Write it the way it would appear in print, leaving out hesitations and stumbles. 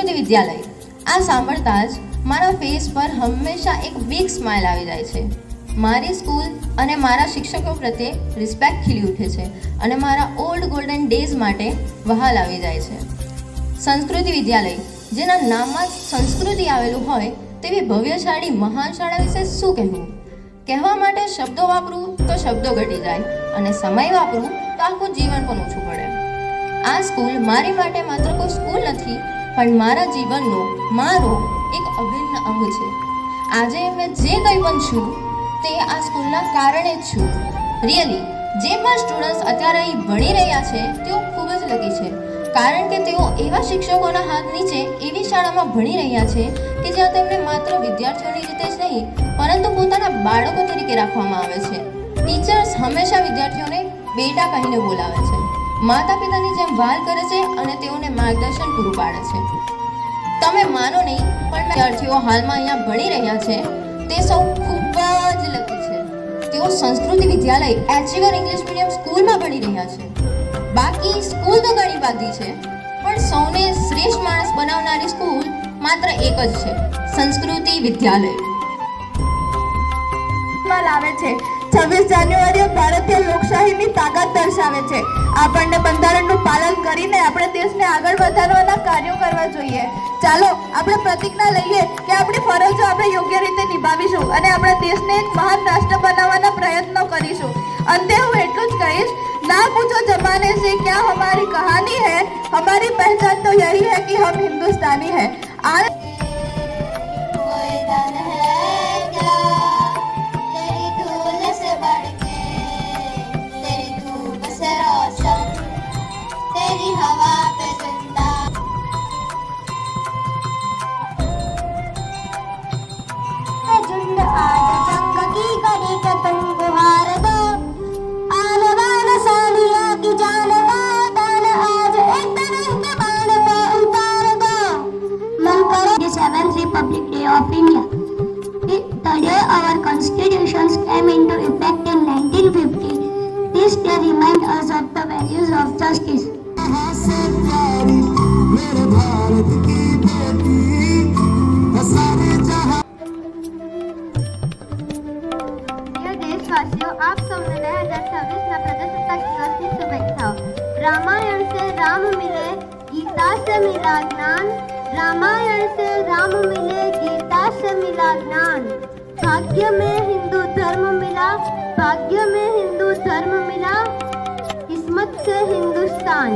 સંસ્કૃતિ વિદ્યાલય આ સાંભળતા જ મારા ફેસ પર હંમેશા એક બિગ સ્માઇલ આવી જાય છે. મારી સ્કૂલ અને મારા શિક્ષકો પ્રત્યે રિસ્પેક્ટ ખીલી ઉઠે છે અને મારા ઓલ્ડ ગોલ્ડન ડેઝ માટે વહાલ આવી જાય છે. સંસ્કૃતિ વિદ્યાલય જેના નામમાં જ સંસ્કૃતિ આવેલું હોય તેવી ભવ્યશાળી મહાન શાળા વિશે શું કહેવું. કહેવા માટે શબ્દો વાપરું તો શબ્દો ઘટી જાય અને સમય વાપરું તો આખું જીવન પણ ઓછું પડે. આ સ્કૂલ મારી માટે માત્ર કોઈ સ્કૂલ નથી પણ મારા જીવનનો મારો એક અભિન્ન અંગ છે. આજે મેં જે કંઈ પણ છું તે આ સ્કૂલના કારણે જ છું. રિયલી જે પણ સ્ટુડન્ટ્સ અત્યારે અહીં ભણી રહ્યા છે તેઓ ખૂબ જ લકી છે કારણ કે તેઓ એવા શિક્ષકોના હાથ નીચે એવી શાળામાં ભણી રહ્યા છે કે જ્યાં તેમને માત્ર વિદ્યાર્થીઓની રીતે જ નહીં પરંતુ પોતાના બાળકો તરીકે રાખવામાં આવે છે. ટીચર્સ હંમેશા વિદ્યાર્થીઓને બેટા કહીને બોલાવે છે, માતા પિતાની જેમ વહાલ કરે છે અને તેઓને માર્ગદર્શન પૂરું પાડે છે. તમે માનો નહીં પણ વિદ્યાર્થીઓ હાલમાં અહીંયા ભણી રહ્યા છે તે સૌ ખૂબ જ લકી છે. તેઓ સંસ્કૃતિ વિદ્યાલય એચીવર ઇંગ્લિશ મીડિયમ સ્કૂલમાં ભણી રહ્યા છે. બાકી સ્કૂલ તો ઘણી બધી છે પણ સૌને શ્રેષ્ઠ માણસ બનાવનારી સ્કૂલ માત્ર એક જ છે, સંસ્કૃતિ વિદ્યાલય. લાવે છે 26 જાન્યુઆરીએ ભારતીય લોકશાહીની તાકાત દર્શાવે છે. આપણને બંધારણનું પાલન કરીને આપણે દેશને આગળ વધારવાના કાર્યો કરવા જોઈએ. ચાલો આપણે પ્રતિજ્ઞા લઈએ કે આપણી ફરજો આપણે યોગ્ય રીતે નિભાવીશું અને આપણા દેશને એક મહાન રાષ્ટ્ર બનાવવાના પ્રયત્નો કરીશું. અંતે હું એટલું જ કહીશ, ना पूछो जमाने से क्या हमारी कहानी है, हमारी पहचान तो यही है कि हम हिंदुस्तानी हैं. Republic Day of India. The day our constitutions came into effect in 1950. This day reminds us of the values of justice. प्रिय देशवासियों, आप सबने 2026 प्रजासत्ताक दिवस की शुभेच्छाओं. रामायण से राम मिले, गीता से मिला ज्ञान. रामायण से राम मिले, गीता से मिला ज्ञान. भाग्य में हिंदू धर्म मिला, भाग्य में हिंदू धर्म मिला, किस्मत से हिंदुस्तान.